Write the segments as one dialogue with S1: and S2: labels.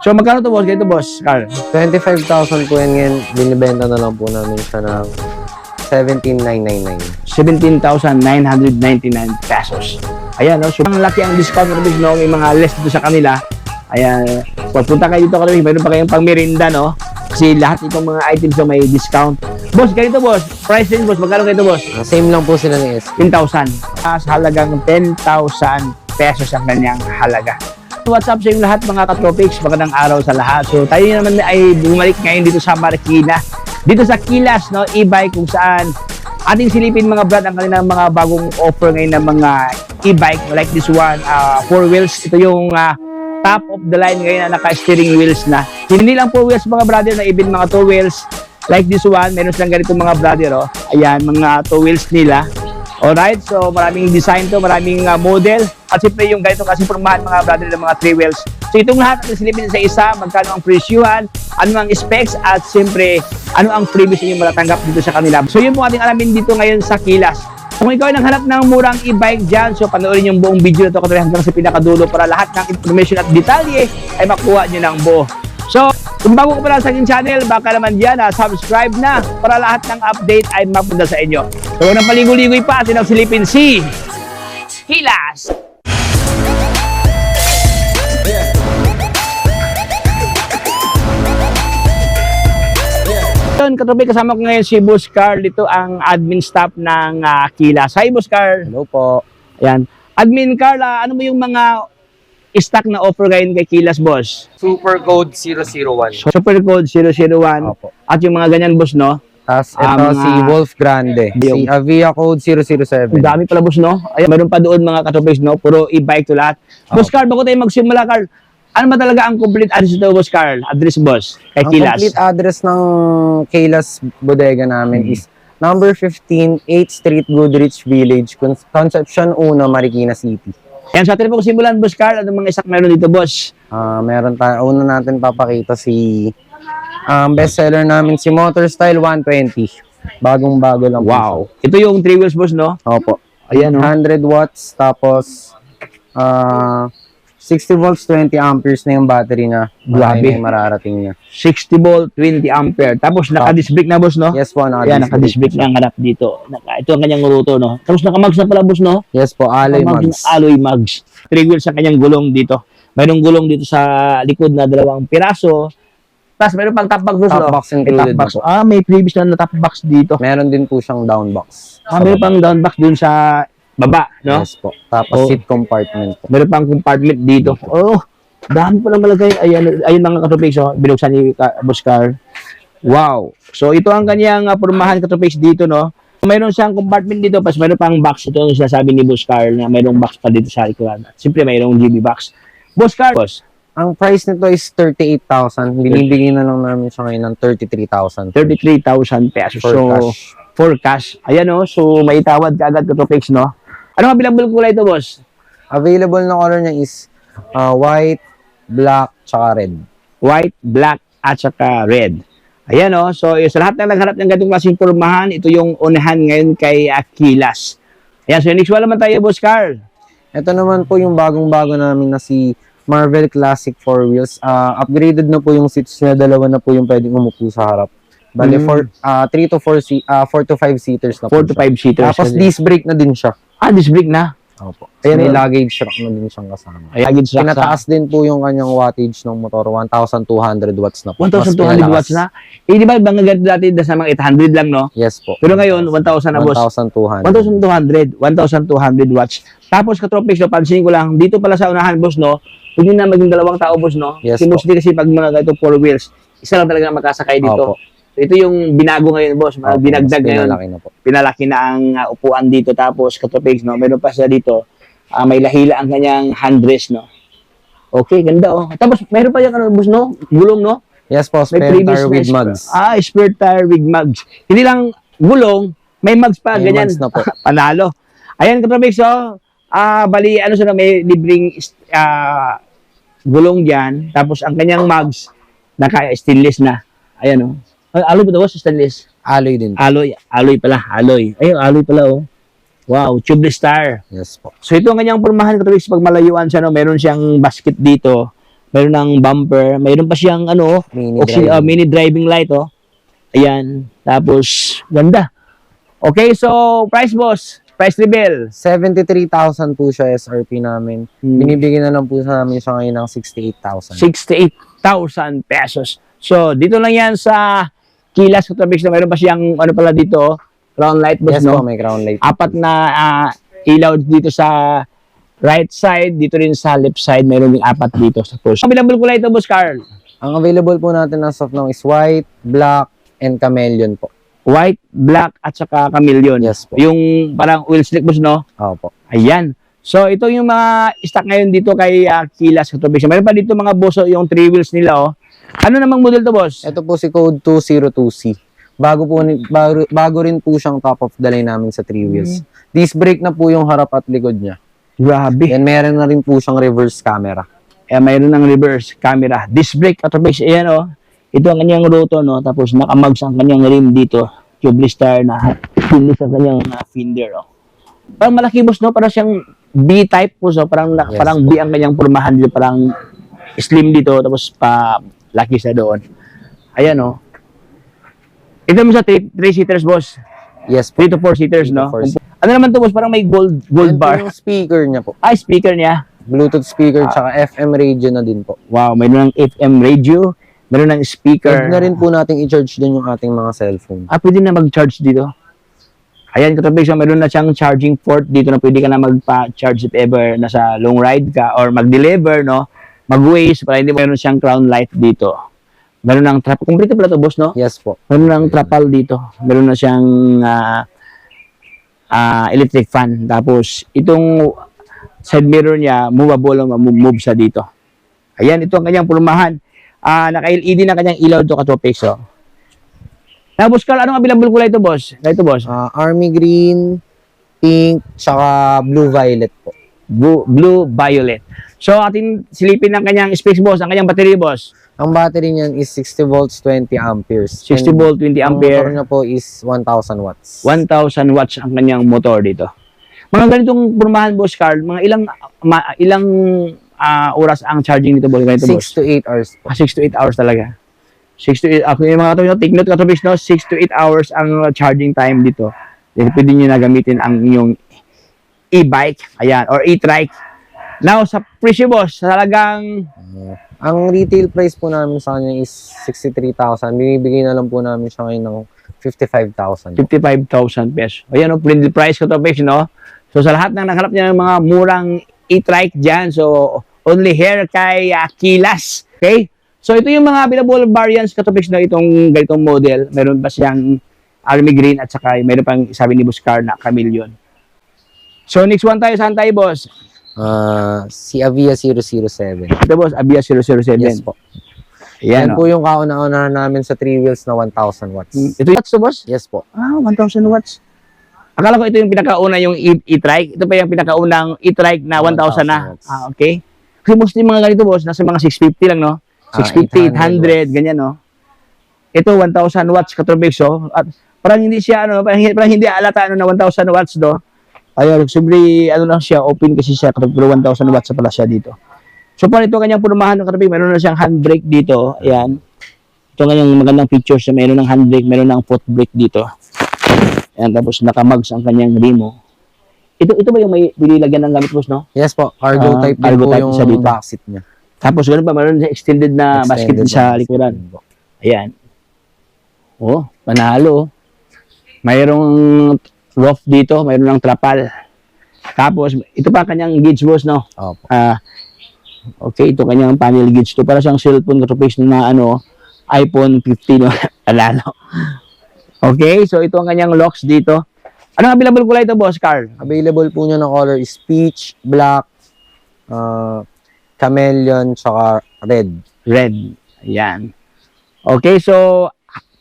S1: So, magkano to, boss? Ganito, boss, Carl?
S2: 25,000 po yan ngayon. Binibenta na lang po namin siya ng 17,999.
S1: 17,999 pesos. Ayan, no? So, ang laki ang discount ng no? May mga less dito sa kanila. Ayan, pagpunta kayo dito, meron pa kayong pang merinda, no? Kasi lahat itong mga items na may discount. Boss, ganito, boss. Price din, boss. Magkano ganito, boss?
S2: Same lang po sila ni S.
S1: 10,000. Sa halagang 10,000 pesos ang kanyang halaga. What's up sa inyong lahat, mga katropics? Magandang araw sa lahat. So, tayo naman ay bumalik ngayon dito sa Marikina. Dito sa Kilas, no? E-bike, kung saan ating silipin mga brad ang kanilang mga bagong offer ngayon ng mga e-bike like this one, 4 wheels. Ito yung top of the line ngayon na naka-steering wheels na. Hindi lang 4 wheels mga brother, na even mga 2 wheels like this one. Meron silang ganito mga brother, oh. Ayan, mga 2 wheels nila. Alright, so maraming design to, maraming model. At siyempre yung ganito kasi formahan mga brother ng mga 3 wheels. So itong lahat ang silipin sa isa, magkano ang presyuhan, ano ang specs, at siyempre ano ang freebies yung matatanggap dito sa kanila. So yun po ating alamin dito ngayon sa Kilas. Kung ikaw ay naghanap ng murang e-bike dyan, so panoorin yung buong video na ito hanggang sa pinakadulo para lahat ng information at detalye ay makuha nyo ng buo. So, kung bago ka pala sa aking channel, baka naman dyan, subscribe na para lahat ng update ay mapunta sa inyo. So, huwag nang paligoy-ligoy pa, atin ang silipin si Kilas. Katabi, kasama ko ngayon si Boss Carl. Ito ang admin staff ng Kilas. Hi, Boss Carl.
S2: Hello po.
S1: Ayan. Admin Carl, ano mo yung mga stock na offer ngayon kay Kilas, boss?
S3: Super Code 001.
S1: Super Code 001.
S2: Opo.
S1: At yung mga ganyan, boss, no?
S2: Tapos ito si Wolf Grande. Si Avia Code 007.
S1: Ang dami pala, boss, no? Ayan, meron pa doon mga katopis, no? Puro e-bike to lahat. Boss Carl, bago tayo magsimula, Carl, ano ba talaga ang complete address ito, Boss Carl? Address, boss, kay
S2: Ang
S1: Kilas.
S2: complete address ng Kilas Bodega namin is number 15, 8th Street, Goodrich Village, Concepcion 1, Marikina City.
S1: Ayan, sa atin po simulan, Boss Carl, anong mga stock meron dito, boss?
S2: Meron tayo, una natin papakita si bestseller namin, si Motorstyle 120. Bagong-bago lang po
S1: Wow. Ito yung 3 wheels, boss, no?
S2: siya. Opo.
S1: Ayan, no?
S2: 100 watts, tapos 60 volts, 20 amperes na yung battery na.
S1: Grabe.
S2: Na yung mararating niya.
S1: 60 volt, 20 ampere. Tapos naka-disc brake na, boss, no?
S2: Yes po,
S1: Ayan, naka-disc brake na ang harap dito. Ito ang kanyang rotor, no? Tapos naka-mags na pala, boss, no?
S2: Yes po, alloy mags.
S1: Alloy mags. 3 wheels ang kanyang gulong dito. Mayroong gulong dito sa likod na 2 piraso. Tapos mayroon pang top box, boss,
S2: Top
S1: no?
S2: box included
S1: Top box.
S2: na po.
S1: May previous na top box dito.
S2: Meron din po siyang down box.
S1: Mayroon pang down box dun sa baba, no?
S2: Yes po. Tapos
S1: Oh.
S2: seat compartment po.
S1: Meron pang compartment dito. Oh, dami pa lang malagay. Ayun mga katropix, oh. Binuksan ni Boss Carl. Wow. So, ito ang kanyang pormahan katropix dito, no? Mayroon siyang compartment dito, pas mayroon pang box. Ito ang sinasabi ni Boss Carl na mayroong box pa dito sa likuran. Siyempre, mayroong GB box. Boss Carl, boss,
S2: Ang price nito is 38,000. Binibigyan na lang namin siya ngayon ng 33,000.
S1: 33,000 pesos.
S2: For
S1: So,
S2: cash.
S1: for cash. Ayan, no? So, may tawad ka agad katropix, no? Ano ang available kulay ito, boss?
S2: Available na color niya is white, black, tsaka red.
S1: White, black, at saka red. Ayan, no? So, sa lahat ng nagharap ng ganitong klaseng pormahan, ito yung unahan ngayon kay Kilas. Ayan, so next one naman tayo, Boss Carl.
S2: Ito naman po yung bagong-bago namin na si Marvel Classic 4 wheels. Upgraded na po yung seats niya. 2 na po yung pwedeng umupo sa harap. Bale, 3 to 4 to 5 seaters na po
S1: 4 to 5 seaters.
S2: Tapos disc brake na din siya.
S1: Disc brake na.
S2: Opo.
S1: Ayan,
S2: May
S1: oh.
S2: luggage rack na din siyang kasama.
S1: Ayan, luggage rack sa
S2: Pinataas din po yung kanyang wattage ng motor. 1,200 watts na po.
S1: 1,200 watts na. Di ba, bang ganito dati, sa mga 800 lang, no?
S2: Yes po.
S1: Pero ngayon, 1,000 na, boss.
S2: 1,200.
S1: 1,200 watts. Tapos, katropics, no, pansin ko lang, dito pala sa unahan, boss, no? Huwag nyo na maging 2 tao, boss, no?
S2: Yes,
S1: Kasi
S2: po.
S1: mostly kasi pag mga ganito 4 wheels, isa lang talaga makasakay dito.
S2: Opo.
S1: So, ito yung binago ngayon, boss.
S2: Opo,
S1: Binagdag
S2: mas
S1: ngayon.
S2: pinalaki na po.
S1: Pinalaki na ang upuan dito. Tapos, katropics, no? Meron pa siya dito. May lahila ang kanyang handrest, no? Okay, ganda, oh. Tapos, meron pa yung, boss, no? Gulong, no?
S2: Yes po,
S1: May
S2: spare
S1: previous
S2: tire
S1: na
S2: with mugs.
S1: spare tire with mugs. Hindi lang gulong, may mugs pa,
S2: May
S1: ganyan.
S2: mugs na po.
S1: Panalo. Ayan, katropics, oh. Bali, ano siya, may libreng gulong dyan. Tapos, ang kanyang mugs, naka-stainless na. Ayan, oh. Alloy ba ito, boss? Stainless.
S2: Alloy din po.
S1: Alloy pala, alloy. Ayun, alloy pala, oh. Wow, tubeless tire.
S2: Yes po.
S1: So, ito ang kanyang pormahan, katropics, pag malayuan siya, no, meron siyang basket dito. Meron ng bumper. Mayroon pa siyang ano, mini driving light, oh. Ayan. Tapos, ganda. Okay, so, price boss. Price reveal.
S2: 73,000 po siya SRP namin. Binibigyan na lang po sa namin siya ngayon ng 68,000.
S1: 68,000 pesos. So, dito lang yan sa Kilas Autobics na mayroon pa siyang, ano pala dito, crown light boss,
S2: Yes
S1: no?
S2: po, may crown light.
S1: Apat na ilaw dito sa right side, dito rin sa left side, mayroon din apat dito sa push. Available ko lang ito, boss Carl.
S2: Ang available po natin as of now is white, black, and chameleon po.
S1: White, black, at saka chameleon.
S2: Yes po.
S1: Yung parang wheel slick, boss, no?
S2: Opo.
S1: Ayan. So, ito yung mga stock ngayon dito kay Kilas Autobics. Mayroon pa dito mga boss, yung 3 wheels nila, oh. Ano namang model to, boss?
S2: Ito po si code 202C. Bago rin po siyang top of the line namin sa 3 wheels. Disc brake na po yung harap at likod niya.
S1: Grabe.
S2: And meron na rin po siyang reverse camera.
S1: Mayroon ng reverse camera. Disc brake Autobics. Ayan, oh. Ito ang kanyang roto, no? Tapos nakamags ang kanyang rim dito. Tubeless tire na finish ang kanyang fender, oh. Parang malaki, boss, no? Parang siyang B-type po, so parang,
S2: Yes,
S1: parang B ang kanyang pormahan dito. Parang slim dito, tapos pa laki sa doon. Ayan, oh. Ito mo sa 3-seaters, boss.
S2: Yes po.
S1: 3 to 4 seaters, no?
S2: 3 to 4
S1: Ano naman to, boss? Parang may gold
S2: Yan po
S1: bar.
S2: yung speaker niya po.
S1: Ay, speaker niya.
S2: Bluetooth speaker tsaka FM radio na din po.
S1: Wow, mayroon ng FM radio, mayroon ng speaker.
S2: Pwede na rin po nating i-charge din yung ating mga cellphone.
S1: Pwede na mag-charge dito. Ayan, katabi, so mayroon na siyang charging port dito na pwede ka na magpa-charge if ever nasa long ride ka or mag-deliver, no? Mag-waste, para hindi mayroon siyang crown light dito. Meron ng trapal. Complete pala to, boss, no?
S2: Yes po.
S1: Meron ng trapal dito. Meron na siyang electric fan. Tapos, itong side mirror niya, movable, move sa dito. Ayan, ito ang kanyang pulumahan. Naka-LED na kanyang ilaw to Katopics, oh. Tapos, Carl, anong available kulay ito, boss? Ito, boss.
S2: Army green, pink, tsaka blue violet po.
S1: Blue violet. So, ating silipin ng kanyang space, boss. Ang kanyang battery, boss.
S2: Ang battery niyan is 60 volts, 20 amperes.
S1: 60 volt, 20
S2: Ang
S1: ampere.
S2: motor niya po is 1,000 watts.
S1: 1,000 watts ang kanyang motor dito. Mga ganitong pormahan, boss Carl, mga ilang oras ang charging nito, boss? Ganito,
S2: 6
S1: boss?
S2: to 8 hours po.
S1: 6 to 8 hours talaga. 6 to 8, yung mga katobics, take note katobics, no? 6 to 8 hours ang charging time dito. Then, pwede nyo na gamitin ang inyong e-bike, ayan, or e-trike. Now, sa presyo, boss, talagang
S2: Ang retail price po namin sa kanya is 63,000. Binibigay na lang po namin siya ngayon ng 55,000.
S1: 55,000 pesos. Ayan, no? Friendly price katobics, no? So, sa lahat ng naghanap niya ng mga murang e-trike dyan, so, only here kay Kilas. Okay? So, ito yung mga available variants katopics na itong ganitong model. Meron pa siyang army green at saka meron pang sabi ni Boss Carl na chameleon. So, next one tayo. Saan tayo, boss?
S2: Si Avia 007.
S1: Ito, boss. Avia 007.
S2: Yes po.
S1: Yan,
S2: Yan po yung kauna-unahan namin sa 3 wheels na 1,000 watts.
S1: Ito yung watts to, boss?
S2: Yes po.
S1: 1,000 watts. Akala ko ito yung pinakauna yung e-trike. Ito pa yung pinakaunang e-trike na 1,000 na.
S2: watts.
S1: Okay. Kasi mostly mga ganito, boss, nasa mga 650 lang, no? 650, 800, ganyan, no? Ito, 1,000 watts katobics, so. At parang hindi siya, parang hindi alata, na 1,000 watts, do. Ayun, simple, lang siya, open kasi siya, pero 1,000 watts pala siya dito. So, para ito kanyang punumahan ng katobics, meron na siyang handbrake dito, ayan. Ito kanyang magandang features, meron ng handbrake, meron ng foot brake dito. Ayan, tapos nakamags ang kanyang remo. Ito ba yung may binilagyan ng gamit, boss, no?
S2: Yes po. Cargo type din
S1: cargo
S2: po
S1: type
S2: yung
S1: siya dito.
S2: backseat niya.
S1: Tapos ganun pa, meron na extended na basket din sa likuran. Ayan. Oh, panalo. Mayroong roof dito, mayroon ng trapal. Tapos, ito pa kanyang gauge, boss, no?
S2: Opo.
S1: Okay, ito kanyang panel gauge. Ito para siyang cellphone katupis na iPhone 15, no? Panalo. Okay, so ito ang kanyang locks dito. Anong available kulay ito, boss, Carl?
S2: Available po niya na color is peach, black, chameleon, tsaka red.
S1: Red. Ayan. Okay, so,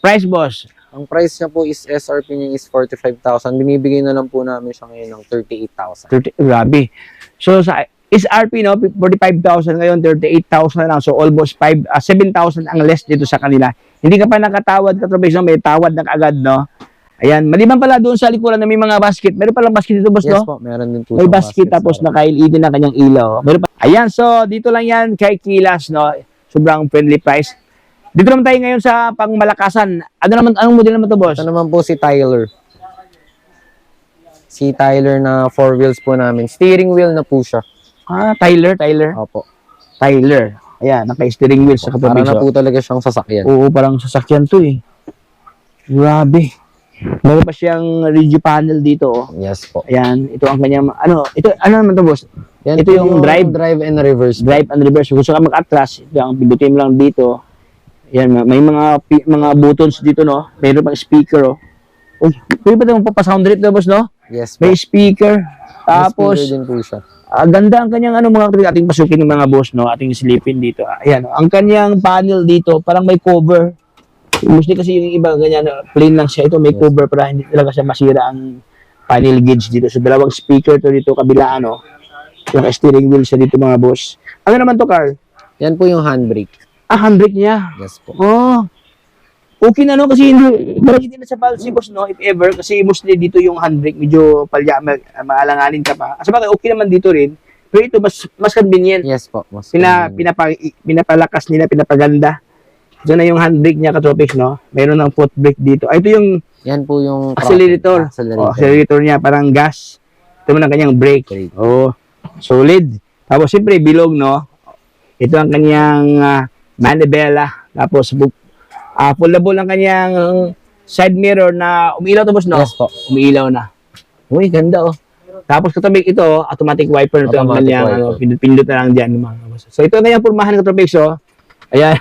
S1: price, boss?
S2: Ang price niya po is SRP niya is 45,000. Binibigay na lang po namin siya ngayon ng 38,000.
S1: 30, grabe. So, sa SRP, no, 45,000 ngayon, 38,000 na lang. So, almost 7,000 ang less dito sa kanila. Hindi ka pa nakatawad, katrobes, no? May tawad na kaagad, no? Ayan, maliban pala doon sa likuran na may mga basket. Meron palang basket dito, boss,
S2: Yes
S1: no?
S2: po, meron din po
S1: May
S2: siyang
S1: basket tapos naka-LED na kanyang ilaw. Meron pa. Ayan, so dito lang yan kay Kilas, no? Sobrang friendly price. Dito naman tayo ngayon sa pangmalakasan. Anong model naman to, boss?
S2: Ito naman po si Tyler. Si Tyler na 4 wheels po namin. Steering wheel na po siya.
S1: Ah, Tyler.
S2: Opo.
S1: Tyler. Ayan, naka-steering wheel sa
S2: Para
S1: katabi.
S2: na po talaga siyang sasakyan.
S1: Oo, parang sasakyan to eh. Grabe. Meron pa siyang rigid panel dito, oh.
S2: Yes po.
S1: Ayan, ito ang kanyang, ano naman to, boss?
S2: Yan
S1: Ito
S2: po
S1: yung drive.
S2: drive and reverse.
S1: Drive and reverse. Kung gusto ka mag-atras, ito ang pindutin mo lang dito. Ayan, may mga buttons dito, no? Mayroon pang speaker, oh. Uy, pwede ba ito magpapasound rate na, boss, no?
S2: Yes po.
S1: May speaker. Tapos,
S2: May speaker din po siya.
S1: ganda ang kanyang mga kapatid, ating pasukin ng mga boss, no? Ating silipin dito. Ayan, ang kanyang panel dito, parang may cover. Mostly kasi yung iba ganyan, plain lang siya. Ito may cover para hindi talaga siya masira ang panel gauge dito. So, dalawang speaker to dito, kabila, ano? Yung steering wheel siya dito, mga boss. Ano naman to, Carl?
S2: Yan po yung handbrake.
S1: Handbrake niya.
S2: Yes po.
S1: Oh. Okay na, no? Kasi hindi na sa palsi, boss, no? If ever, kasi mostly dito yung handbrake, medyo maalanganin ka pa. Asa bakit, okay naman dito rin. Pero ito, mas convenient.
S2: Yes po. Mas
S1: Pinapalakas nila, pinapaganda. Ito na yung handbrake niya, Katropics, no? Mayroon ng foot brake dito. Ito yung
S2: yan po yung
S1: accelerator. Accelerator niya, parang gas. Ito mo na kanyang brake. Oh, solid. Tapos, siyempre, bilog, no? Ito ang kanyang manivela. Tapos, foldable ang kanyang side mirror na umiilaw to, boss, no?
S2: Yes po.
S1: Umiilaw na. Uy, ganda, oh. Tapos, Katropics, ito, automatic wiper na ito ang
S2: Automatic
S1: kanyang,
S2: wiper.
S1: pindot na lang dyan, mga boss. So, ito ang kanyang purmahan, Katropics, oh. Ayan.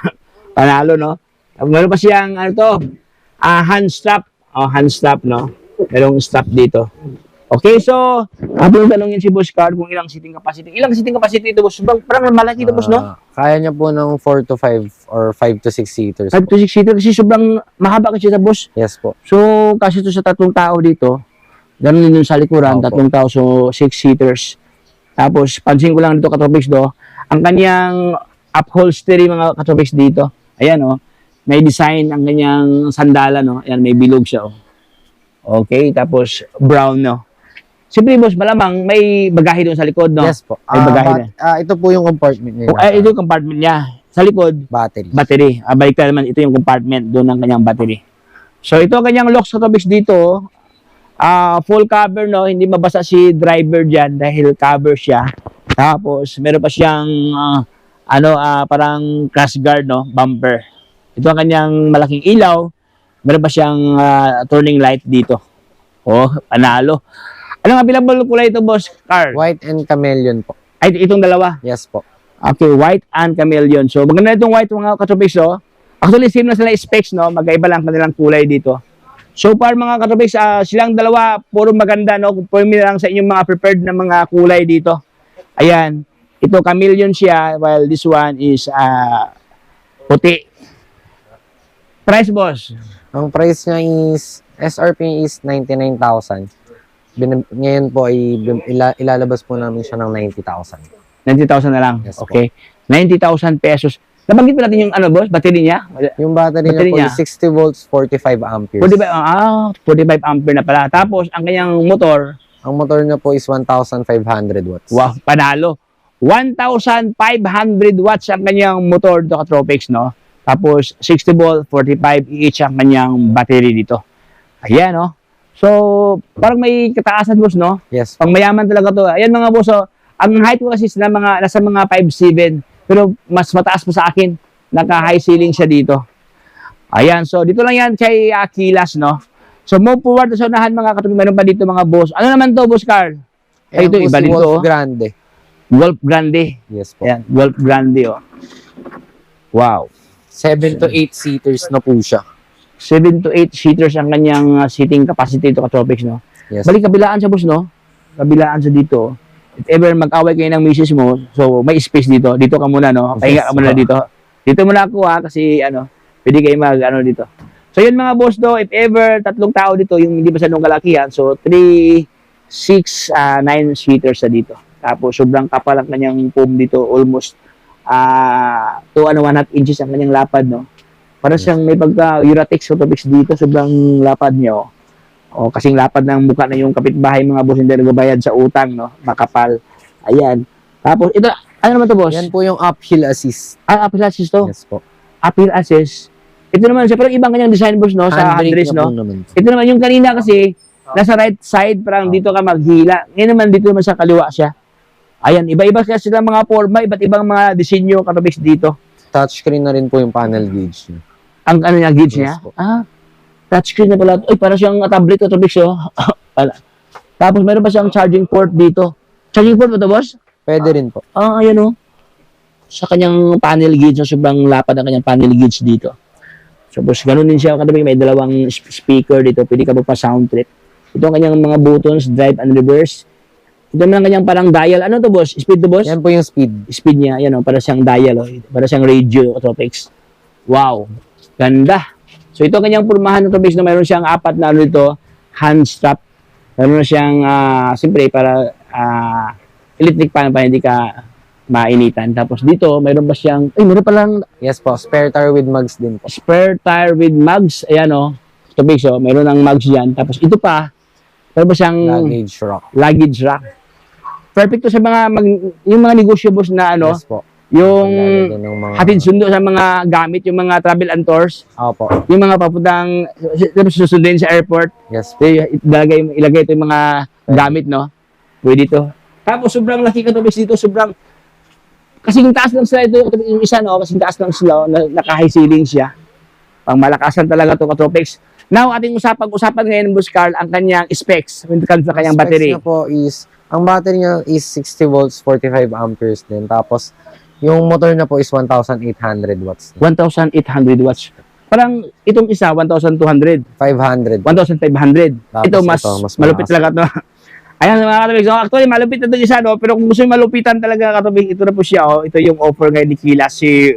S1: Panalo, no? Meron pa siyang, hand strap. Oh, hand strap, no? Merong strap dito. Okay, so, habang tanongin si Boss Carl kung ilang seating capacity. Ilang seating capacity ito, boss? Parang malaki ito, boss, no?
S2: Kaya niya po ng 4 to 5 or 5 to 6 seaters.
S1: 5 to 6 seater kasi sobrang mahaba kasi sa boss.
S2: Yes po.
S1: So, kasi ito sa 3 tao dito, ganun din yung sa likuran,
S2: Opo.
S1: 3 tao, so 6 seaters. Tapos, pansin ko lang dito, Katropics, do, ang kanyang upholstery, mga Katropics, dito. Ayan, oh. May design ang kanyang sandala, no? Ayan, may bilog siya, oh. Okay, tapos brown, no? Siyempre, boss, malamang may bagahe doon sa likod, no?
S2: Yes po.
S1: May bagahe na.
S2: Ito po yung compartment niya.
S1: Ito yung compartment niya. Sa likod,
S2: Battery.
S1: battery. Balik naman, ito yung compartment doon ng kanyang battery. So, ito ang kanyang locks, Katropics, dito. Full cover, no? Hindi mabasa si driver dyan dahil cover siya. Tapos, meron pa siyang parang crash guard, no? Bumper. Ito ang kanyang malaking ilaw. Meron pa siyang turning light dito. Oh, panalo. Anong available kulay ito, boss Carl?
S2: White and chameleon po.
S1: Ay, itong dalawa.
S2: Yes po.
S1: Okay, white and chameleon. So, maganda itong white, mga Katropics, oh. Actually, same na sila specs, no? Magkaiba lang kanilang kulay dito. So far, mga Katropics, silang dalawa, puro maganda, no? Pumili lang sa inyong mga prepared na mga kulay dito. Ayan. Ito, chameleon siya, while this one is puti. Price, boss?
S2: Ang price niya is, SRP is 99,000. Ngayon po ay ilalabas po namin siya ng 90,000.
S1: 90,000 na lang.
S2: Yes,
S1: Okay. 90,000 pesos. Nabanggit pa natin yung boss, battery niya?
S2: Yung battery
S1: Battery
S2: niya
S1: niya?
S2: po is 60 volts, 45 amperes.
S1: 45 ampere na pala. Tapos, ang kanyang motor,
S2: Ang motor niya po is 1,500 watts.
S1: wow, panalo. 1,500 watts ang kanyang motor dito, Katropics, no? Tapos, 60 volt, 45 each ang kanyang battery dito. Ayan, no? So, parang may kataasan, boss, no?
S2: Yes.
S1: Pang mayaman talaga to. Ayan, mga boss, oh, ang height ko kasi nasa mga 5'7", pero mas mataas pa sa akin. Naka-high ceiling siya dito. Ayan, so dito lang yan kay Kilas, no? So, move forward sa unahan, mga Katropics. Meron pa dito, mga boss. Ano naman to, boss Carl? Ay, ito,
S2: po
S1: iba
S2: si
S1: dito,
S2: Wolf
S1: oh.
S2: Grande.
S1: Golf Grande.
S2: Yes po.
S1: Ayan, Golf Grande, oh. Wow.
S2: 7 to 8 seaters na po siya.
S1: 7 to 8 seaters ang kanyang seating capacity ito, Katropics, no?
S2: Yes.
S1: Balik, kabilaan siya, boss, no? Kabilaan siya dito. If ever mag-away kayo ng misis mo, so may space dito. Dito ka muna, no? Pahinga ka muna dito. Dito muna ako, ha? Kasi, pwede kayo dito. So, yun, mga boss, do. If ever, 3 tao dito, yung hindi masyadong kalakihan. So, 3, 6, 9 seaters sa dito. Tapos, sobrang kapal ang kanyang foam dito. Almost 2.5 inches ang kanyang lapad, no? Para siyang may pagka-Uratex Katropics dito, sobrang lapad niya, oh. O, kasing lapad ng mukha na yung kapitbahay mga boss, hindi nagbabayad sa utang, no? Makapal. Ayan. Tapos, ito, ano naman to, boss?
S2: Yan po yung uphill assist.
S1: Uphill assist to.
S2: Yes po.
S1: Uphill assist. Ito naman siya, parang ibang kanyang design, boss, no? Sa handrest,
S2: na
S1: no?
S2: po naman.
S1: Ito naman, yung kanina kasi, nasa right side, parang dito ka maghila. Ngayon naman, dito naman sa kaliwa siya. Ayan, iba-iba kasi sila mga forma, iba't ibang mga disenyo, katopics dito.
S2: Touchscreen na rin po yung panel gauge niya.
S1: Ang ano niya, gauge niya?
S2: Yes po.
S1: Touchscreen na pala. Uy, para siyang tablet o topics, oh. Tapos meron pa siyang charging port dito. Charging port ba ito, boss?
S2: Pwede rin po.
S1: Ayan, oh. Sa kanyang panel gauge, so sobrang lapad ang kanyang panel gauge dito. So, boss, ganun din siya. Katabi, may dalawang speaker dito. Pwede ka pa-sound trip. Ito ang kanyang mga buttons, drive and reverse. Ito naman ang kanyang parang dial. Ano to, boss? Speed to, boss?
S2: Yan po yung speed.
S1: Speed niya, yan o, para siyang dial, o, para siyang radio topics. Wow, ganda. So ito kanyang pormahan ng topics na mayroon siyang apat na ano dito, hand strap. Mayroon na siyang, siyempre, para electric fan para hindi ka mainitan. Tapos dito, mayroon ba siyang, mayroon palang
S2: Yes po. Spare tire with mugs din po.
S1: spare tire with mugs. Ayan o, topics o, mayroon ng mugs dyan. Tapos ito pa, mayroon ba siyang
S2: Luggage rack.
S1: luggage rack. Perfect to sa mga, yung mga negosyo boss na ano,
S2: Yes po.
S1: yung
S2: Lalagyan ng mga...
S1: hatid sundo sa mga gamit, yung mga travel and tours,
S2: Opo.
S1: yung mga papuntang susundin sa airport,
S2: Yes po.
S1: ilagay ito yung mga gamit, no? Pwede to. Tapos sobrang laki ka to dito, sobrang kasing taas lang sila ito, yung isa, no? Kasing taas lang sila, naka-high ceiling siya. Pang malakasan talaga to katropics. Now, ating usapan ngayon, Boss Carl, ang kanyang specs when it comes sa kanyang
S2: Specs
S1: battery.
S2: niya po is, ang battery niya is 60 volts, 45 amperes din. Tapos, yung motor na po is 1,800 watts.
S1: 1,800 watts. Parang itong isa, 1,200.
S2: 500.
S1: 1,500.
S2: Tapos
S1: Ito, mas malupit
S2: malakas.
S1: talaga to. Ayan mga katubig. So, actually, malupit na ito isa, no? Pero kung gusto yung malupitan talaga katubig, ito na po siya, oh. Ito yung offer ngayon ni Kila, si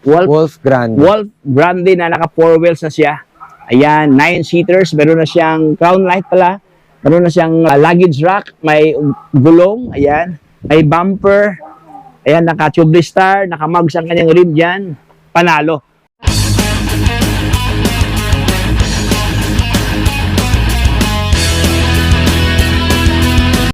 S2: Wolf Grand.
S1: Wolf Grande na naka 4 wheels na siya. Ayan, 9 seaters. Meron na siyang crown light pala. Meron na siyang luggage rack. May gulong. Ayan. May bumper. Ayan, naka-tubeless star. Naka-mugs ang kanyang rim dyan. Panalo.